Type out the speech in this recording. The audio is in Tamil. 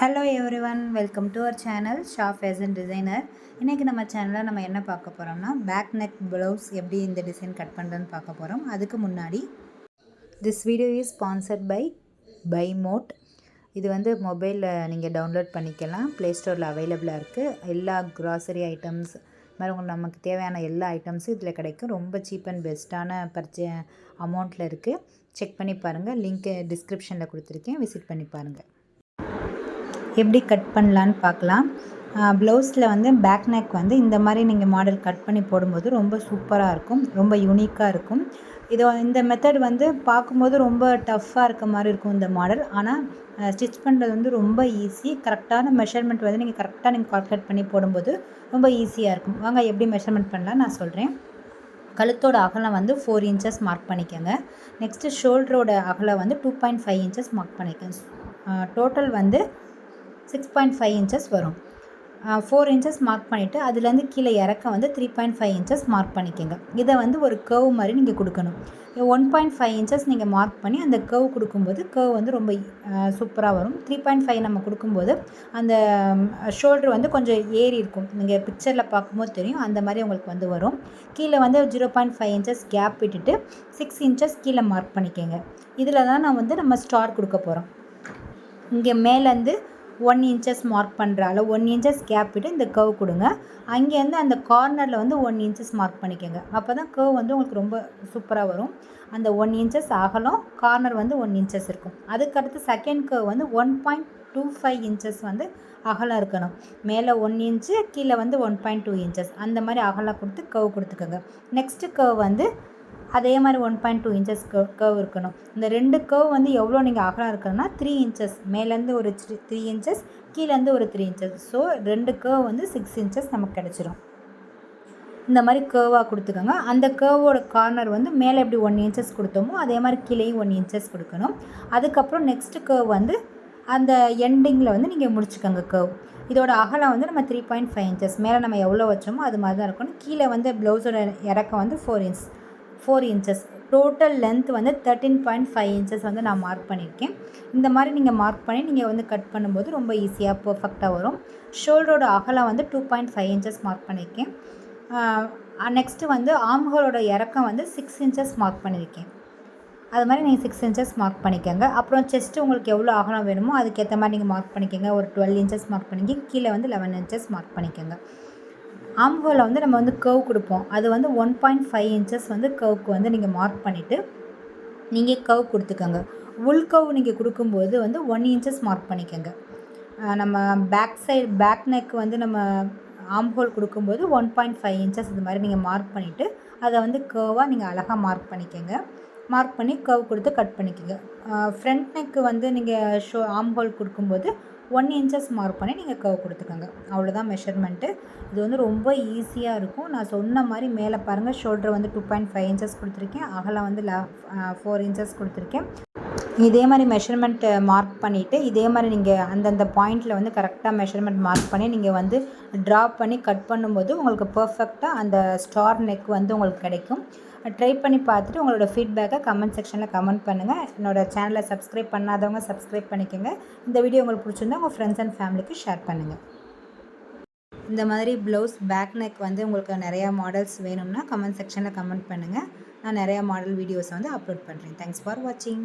Hello everyone, welcome to our channel ஷா ஃபேஷன் டிசைனர். இன்றைக்கி நம்ம சேனலில் நம்ம என்ன பார்க்க போகிறோம்னா, பேக் நெக் ப்ளவுஸ் எப்படி இந்த டிசைன் கட் பண்ணுறதுன்னு பார்க்க போகிறோம். அதுக்கு முன்னாடி this video is sponsored by மோட். இது வந்து மொபைலில் நீங்கள் டவுன்லோட் பண்ணிக்கலாம். ப்ளே ஸ்டோரில் அவைலபிளாக இருக்குது. எல்லா க்ராசரி ஐட்டம்ஸ் மாதிரி உங்களுக்கு நமக்கு தேவையான எல்லா ஐட்டம்ஸும் இதில் கிடைக்கும். ரொம்ப சீப் அண்ட் பெஸ்ட்டான அமௌண்ட்டில் இருக்குது. செக் பண்ணி பாருங்கள். லிங்க்கு டிஸ்கிரிப்ஷனில் கொடுத்துருக்கேன், விசிட் பண்ணி பாருங்கள். எப்படி கட் பண்ணலான்னு பார்க்கலாம். ப்ளவுஸில் வந்து பேக் நெக் வந்து இந்த மாதிரி நீங்கள் மாடல் கட் பண்ணி போடும்போது ரொம்ப சூப்பராக இருக்கும், ரொம்ப யூனிக்காக இருக்கும். இந்த மெத்தட் வந்து பார்க்கும்போது ரொம்ப டஃப்பாக இருக்க மாதிரி இருக்கும் இந்த மாடல். ஆனால் ஸ்டிச் பண்ணுறது வந்து ரொம்ப ஈஸி. கரெக்டான மெஷர்மெண்ட் வந்து நீங்கள் கால்குலேட் பண்ணி போடும்போது ரொம்ப ஈஸியாக இருக்கும். வாங்க எப்படி மெஷர்மெண்ட் பண்ணலாம் நான் சொல்கிறேன். கழுத்தோட அகலம் வந்து 4 இன்ச்சஸ் மார்க் பண்ணிக்கோங்க. நெக்ஸ்ட்டு ஷோல்டரோட அகலம் வந்து 2.5 இன்ச்சஸ் மார்க் பண்ணிக்கோங்க. டோட்டல் வந்து 6.5 இன்ச்சஸ் வரும். 4 இன்ச்சஸ் மார்க் பண்ணிவிட்டு அதுலேருந்து கீழே இறக்க வந்து 3.5 இன்ச்சஸ் மார்க் பண்ணிக்கோங்க. இதை வந்து ஒரு கர்வ் மாதிரி நீங்கள் கொடுக்கணும். 1.5 இன்ச்சஸ் நீங்கள் மார்க் பண்ணி அந்த கர்வ் கொடுக்கும்போது கர்வ் வந்து ரொம்ப சூப்பராக வரும். 3.5 நம்ம கொடுக்கும்போது அந்த ஷோல்டர் வந்து கொஞ்சம் ஏறி இருக்கும். நீங்கள் பிக்சரில் பார்க்கும்போது தெரியும், அந்த மாதிரி உங்களுக்கு வந்து வரும். கீழே வந்து 0.5 இன்ச்சஸ் கேப் விட்டுட்டு 6 இன்ச்சஸ் கீழே மார்க் பண்ணிக்கோங்க. இதில் தான் நம்ம ஸ்டார் கொடுக்க போகிறோம். இங்கே மேலேருந்து 1 இன்ச்சஸ் மார்க் பண்ணுற அளவு 1 இன்ச்சஸ் கேப் விட்டு இந்த கர்வ் கொடுங்க. அங்கேருந்து அந்த கார்னரில் வந்து 1 இன்ச்சஸ் மார்க் பண்ணிக்கோங்க. அப்போ தான் கர்வ் வந்து உங்களுக்கு ரொம்ப சூப்பராக வரும். அந்த 1 இன்ச்சஸ் அகலம், கார்னர் வந்து 1 இன்ச்சஸ் இருக்கும். அதுக்கடுத்து செகண்ட் கர்வ் வந்து 1.25 இன்ச்சஸ் வந்து அகலம் இருக்கணும். மேலே 1 இன்ச்சு, கீழே வந்து 1.2 இன்ச்சஸ் அந்த மாதிரி அகலம் கொடுத்து கர்வ் கொடுத்துக்கோங்க. நெக்ஸ்ட்டு கர்வ் வந்து அதே மாதிரி 1.2 இன்ச்சஸ் கர்வ் இருக்கணும். இந்த 2 கர்வ் வந்து எவ்வளோ நீங்கள் அகலம் இருக்கணும்னா 3 இன்ச்சஸ், மேலேருந்து ஒரு 3 இன்ச்சஸ், கீழேருந்து ஒரு 3 இன்ச்சஸ். ஸோ 2 கர்வ் வந்து 6 இன்ச்சஸ் நமக்கு கிடச்சிரும். இந்த மாதிரி கர்வாக கொடுத்துக்கோங்க. அந்த கர்வோட கார்னர் வந்து மேலே எப்படி 1 இன்ச்சஸ் கொடுத்தோமோ அதே மாதிரி கீழேயும் 1 இன்ச்சஸ் கொடுக்கணும். அதுக்கப்புறம் நெக்ஸ்ட்டு கர்வ் வந்து அந்த எண்டிங்கில் வந்து நீங்கள் முடிச்சுக்கோங்க கர்வ். இதோட அகலம் வந்து நம்ம 3.5 இன்ச்சஸ், மேலே நம்ம எவ்வளோ வச்சோமோ அது மாதிரி தான் இருக்கணும். கீழே வந்து ப்ளவுஸோட இறக்கம் வந்து 4 இன்ச்சஸ். டோட்டல் லென்த் வந்து 13.5 இன்ச்சஸ் வந்து நான் மார்க் பண்ணியிருக்கேன். இந்த மாதிரி நீங்கள் மார்க் பண்ணி நீங்கள் வந்து கட் பண்ணும்போது ரொம்ப ஈஸியாக பர்ஃபெக்டாக வரும். ஷோல்டரோட அகலம் வந்து 2.5 இன்ச்சஸ் மார்க் பண்ணியிருக்கேன். நெக்ஸ்ட்டு வந்து ஆம்ஹோலோட இறக்கம் வந்து 6 இன்ச்சஸ் மார்க் பண்ணியிருக்கேன். அது மாதிரி நீங்கள் 6 இன்ச்சஸ் மார்க் பண்ணிக்கோங்க. அப்புறம் செஸ்ட்டு உங்களுக்கு எவ்வளோ அகலம் வேணுமோ அதுக்கேற்ற மாதிரி நீங்கள் மார்க் பண்ணிக்கோங்க. ஒரு 12 இன்ச்சஸ் மார்க் பண்ணிக்க, கீழே வந்து 11 இன்ச்சஸ் மார்க் பண்ணிக்கோங்க. ஆம்ஹோலில் வந்து நம்ம வந்து கர்வ் கொடுப்போம். அது வந்து 1.5 இன்ச்சஸ் வந்து கர்வுக்கு வந்து நீங்கள் மார்க் பண்ணிவிட்டு நீங்கள் கர்வ் கொடுத்துக்கோங்க. உள் கர்வ் நீங்கள் கொடுக்கும்போது வந்து 1 இன்ச்சஸ் மார்க் பண்ணிக்கோங்க. நம்ம பேக் நெக் வந்து நம்ம ஆம்ஹோல் கொடுக்கும்போது 1.5 இன்ச்சஸ் இது மாதிரி நீங்கள் மார்க் பண்ணிவிட்டு அதை வந்து கர்வாக நீங்கள் அழகாக மார்க் பண்ணிக்கோங்க. மார்க் பண்ணி கர்வ் கொடுத்து கட் பண்ணிக்கோங்க. ஃப்ரண்ட் நெக்கு வந்து நீங்கள் ஆம்ஹோல் கொடுக்கும்போது 1 இன்ச்சஸ் மார்க் பண்ணி நீங்கள் கர்வ் கொடுத்துக்கோங்க. அவ்வளோதான் மெஷர்மெண்ட்டு. இது வந்து ரொம்ப ஈஸியாக இருக்கும். நான் சொன்ன மாதிரி மேலே பாருங்கள், ஷோல்டர் வந்து 2.5 இன்ச்சஸ் கொடுத்துருக்கேன், அகலம் வந்து 4 இன்ச்சஸ் கொடுத்துருக்கேன். இதே மாதிரி மெஷர்மெண்ட்டு மார்க் பண்ணிவிட்டு இதே மாதிரி நீங்கள் அந்தந்த பாயிண்டில் வந்து கரெக்டாக மெஷர்மெண்ட் மார்க் பண்ணி நீங்கள் வந்து ட்ராப் பண்ணி கட் பண்ணும்போது உங்களுக்கு பர்ஃபெக்டாக அந்த ஸ்டார் நெக் வந்து உங்களுக்கு கிடைக்கும். ட்ரை பண்ணி பார்த்துட்டு உங்களோட ஃபீட்பேக்கை கமெண்ட் செக்ஷனில் கமெண்ட் பண்ணுங்கள். என்னோடய சேனலை சப்ஸ்கிரைப் பண்ணாதவங்க சப்ஸ்கிரைப் பண்ணிக்கோங்க. இந்த வீடியோ உங்களுக்கு பிடிச்சிருந்தா உங்கள் ஃப்ரெண்ட்ஸ் அண்ட் ஃபேமிலிக்கு ஷேர் பண்ணுங்கள். இந்த மாதிரி ப்ளவுஸ் பேக் நெக் வந்து உங்களுக்கு நிறையா மாடல்ஸ் வேணும்னா கமெண்ட் செக்ஷனில் கமெண்ட் பண்ணுங்கள். நான் நிறையா மாடல் வீடியோஸ் வந்து அப்லோட் பண்ணுறேன். தேங்க்ஸ் ஃபார் வாட்சிங்.